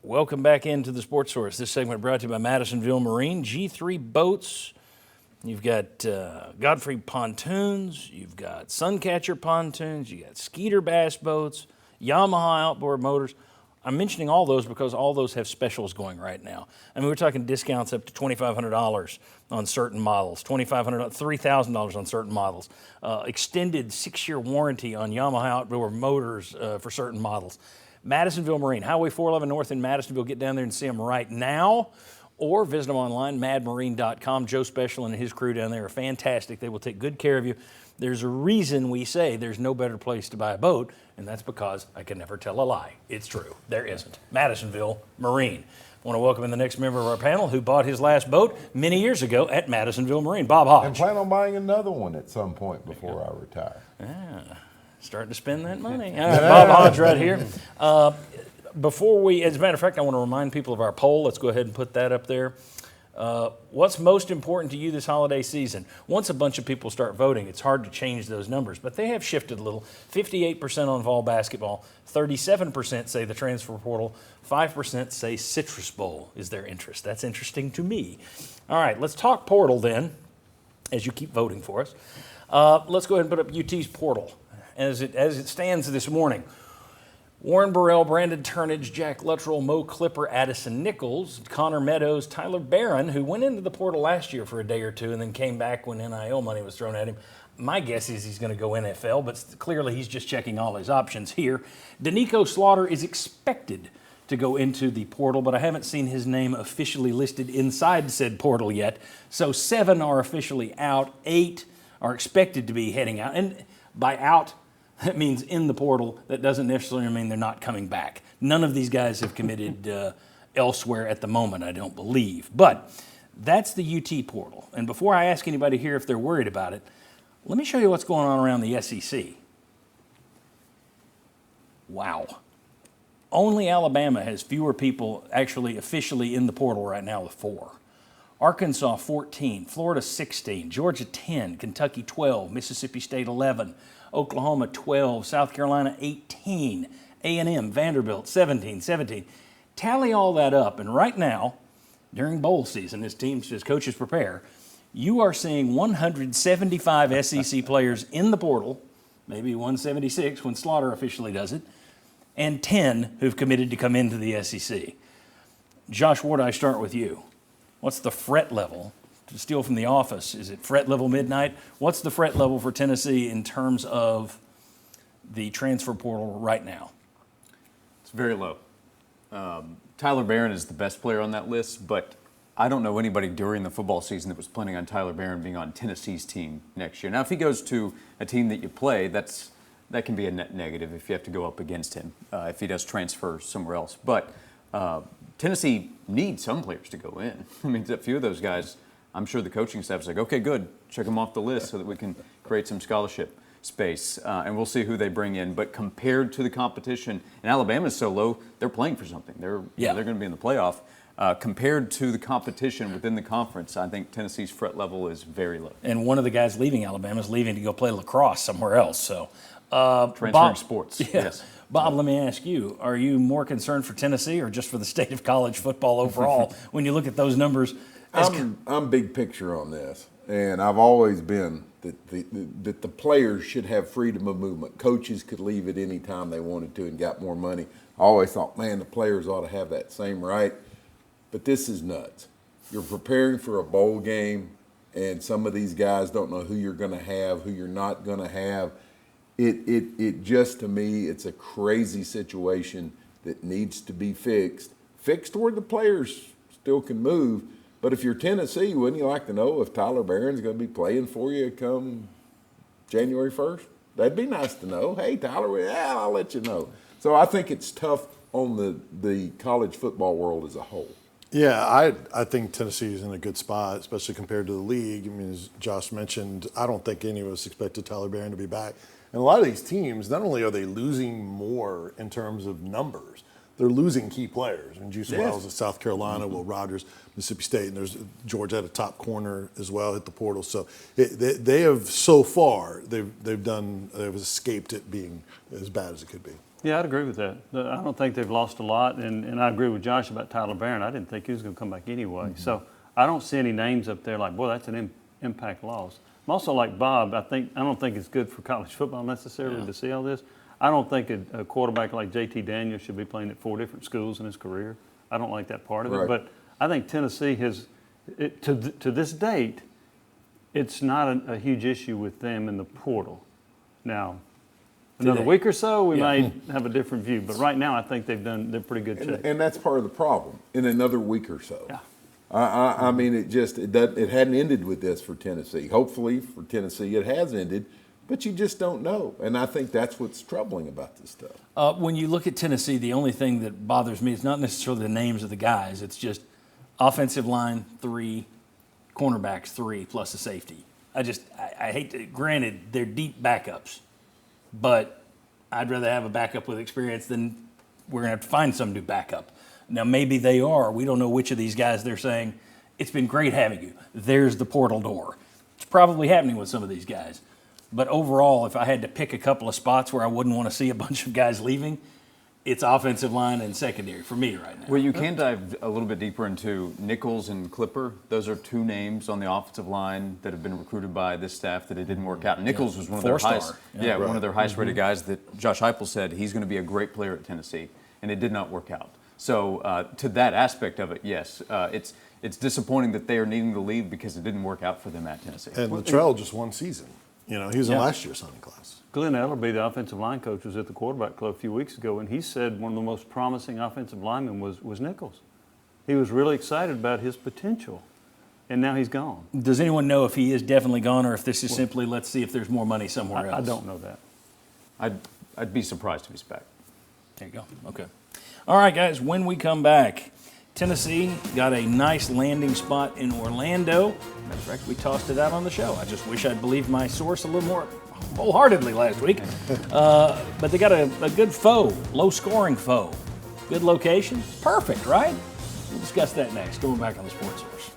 Welcome back into the Sports Source. This segment brought to you by Madisonville Marine, G3 Boats. You've got Godfrey Pontoons, you've got Suncatcher Pontoons, you got Skeeter Bass Boats, Yamaha Outboard Motors. I'm mentioning all those because all those have specials going right now. I mean, we're talking discounts up to $2,500 on certain models, $2,500, $3,000 on certain models, extended 6-year warranty on Yamaha Outboard Motors for certain models. Madisonville Marine, Highway 411 North in Madisonville. Get down there and see them right now, or visit them online, madmarine.com. Joe Special and his crew down there are fantastic. They will take good care of you. There's a reason we say there's no better place to buy a boat, and that's because I can never tell a lie. It's true. There isn't. Madisonville Marine. I want to welcome in the next member of our panel who bought his last boat many years ago at Madisonville Marine, Bob Hodge. And plan on buying another one at some point before I retire. Starting to spend that money. Bob Hodge right here. Before we, as a matter of fact, I want to remind people of our poll. Let's go ahead and put that up there. What's most important to you this holiday season? Once a bunch of people start voting, it's hard to change those numbers, but they have shifted a little. 58% on fall basketball, 37% say the transfer portal, 5% say Citrus Bowl is their interest. That's interesting to me. All right, let's talk portal then, as you keep voting for us. Let's go ahead and put up UT's portal as it stands this morning. Warren Burrell, Brandon Turnage, Jack Luttrell, Mo Clipper, Addison Nichols, Connor Meadows, Tyler Barron, who went into the portal last year for a day or two and then came back when NIL money was thrown at him. My guess is he's going to go NFL, but clearly he's just checking all his options here. Danico Slaughter is expected to go into the portal, but I haven't seen his name officially listed inside said portal yet. So 7 are officially out, 8 are expected to be heading out. And by out, that means in the portal. That doesn't necessarily mean they're not coming back. None of these guys have committed elsewhere at the moment, I don't believe. But that's the UT portal. And before I ask anybody here if they're worried about it, let me show you what's going on around the SEC. Wow. Only Alabama has fewer people actually officially in the portal right now with 4. Arkansas 14, Florida 16, Georgia 10, Kentucky 12, Mississippi State 11, Oklahoma 12, South Carolina 18, A&M, Vanderbilt 17. Tally all that up, and right now, during bowl season, as coaches prepare, you are seeing 175 SEC players in the portal, maybe 176 when Slaughter officially does it, and 10 who've committed to come into the SEC. Josh Ward, I start with you. What's the fret level? To steal from the office, is it fret level midnight? What's the fret level for Tennessee in terms of the transfer portal right now? It's very low. Tyler Barron is the best player on that list, but I don't know anybody during the football season that was planning on Tyler Barron being on Tennessee's team next year. Now, if he goes to a team that you play, that can be a net negative if you have to go up against him, if he does transfer somewhere else. But Tennessee needs some players to go in. I mean, a few of those guys, I'm sure the coaching staff is like, okay, good, check them off the list so that we can create some scholarship space, and we'll see who they bring in. But compared to the competition, and Alabama's so low, they're playing for something. They're going to be in the playoff. Compared to the competition within the conference, I think Tennessee's fret level is very low. And one of the guys leaving Alabama is leaving to go play lacrosse somewhere else. So transferring sports. Yeah. Yes. Bob, let me ask you, are you more concerned for Tennessee or just for the state of college football overall when you look at those numbers? I'm big picture on this, and I've always been that the players should have freedom of movement. Coaches could leave at any time they wanted to and got more money. I always thought, man, the players ought to have that same right. But this is nuts. You're preparing for a bowl game, and some of these guys don't know who you're going to have, who you're not going to have. It just, to me, it's a crazy situation that needs to be fixed. Fixed where the players still can move. But if you're Tennessee, wouldn't you like to know if Tyler Barron's going to be playing for you come January 1st? That'd be nice to know. Hey, Tyler, yeah, I'll let you know. So I think it's tough on the college football world as a whole. Yeah, I think Tennessee is in a good spot, especially compared to the league. I mean, as Josh mentioned, I don't think any of us expected Tyler Barron to be back. And a lot of these teams, not only are they losing more in terms of numbers, they're losing key players. And Juice Wells at South Carolina, Will Rogers, Mississippi State, and there's Georgia at a top corner as well at the portal. So they have so far they've escaped it being as bad as it could be. Yeah, I'd agree with that. I don't think they've lost a lot, and I agree with Josh about Tyler Barron. I didn't think he was going to come back anyway. So I don't see any names up there like, boy, that's an impact loss. I'm also like Bob. I don't think it's good for college football necessarily to see all this. I don't think a quarterback like J.T. Daniels should be playing at 4 different schools in his career. I don't like that part of Right. it. But I think Tennessee has, to this date, it's not a huge issue with them in the portal. Now, another Today. week or so, we may have a different view. But right now, I think they're pretty good shape. And that's part of the problem. In another week or so. Yeah. I mean, it hadn't ended with this for Tennessee. Hopefully for Tennessee, it has ended, but you just don't know. And I think that's what's troubling about this stuff. When you look at Tennessee, the only thing that bothers me is not necessarily the names of the guys. It's just offensive line 3, cornerbacks 3, plus a safety. I hate to, granted, they're deep backups, but I'd rather have a backup with experience than we're going to have to find some new backup. Now, maybe they are. We don't know which of these guys they're saying, it's been great having you. There's the portal door. It's probably happening with some of these guys. But overall, if I had to pick a couple of spots where I wouldn't want to see a bunch of guys leaving, it's offensive line and secondary for me right now. Well, you can dive a little bit deeper into Nichols and Clipper. Those are 2 names on the offensive line that have been recruited by this staff that it didn't work out. Nichols was one of their 4-star. highest, one of their highest rated guys that Josh Heupel said he's going to be a great player at Tennessee, and it did not work out. So to that aspect of it, yes, it's disappointing that they are needing to leave because it didn't work out for them at Tennessee. And Luttrell just 1 season. You know, he was in last year's signing class. Glenn Ellerby, the offensive line coach, was at the quarterback club a few weeks ago, and he said one of the most promising offensive linemen was Nichols. He was really excited about his potential, and now he's gone. Does anyone know if he is definitely gone or if this is simply let's see if there's more money somewhere else? I don't know that. I'd be surprised if he's back. There you go. Okay. All right, guys, when we come back, Tennessee got a nice landing spot in Orlando. Matter of fact, we tossed it out on the show. I just wish I'd believed my source a little more wholeheartedly last week. But they got a good foe, low-scoring foe. Good location. Perfect, right? We'll discuss that next. Going back on the Sports Source.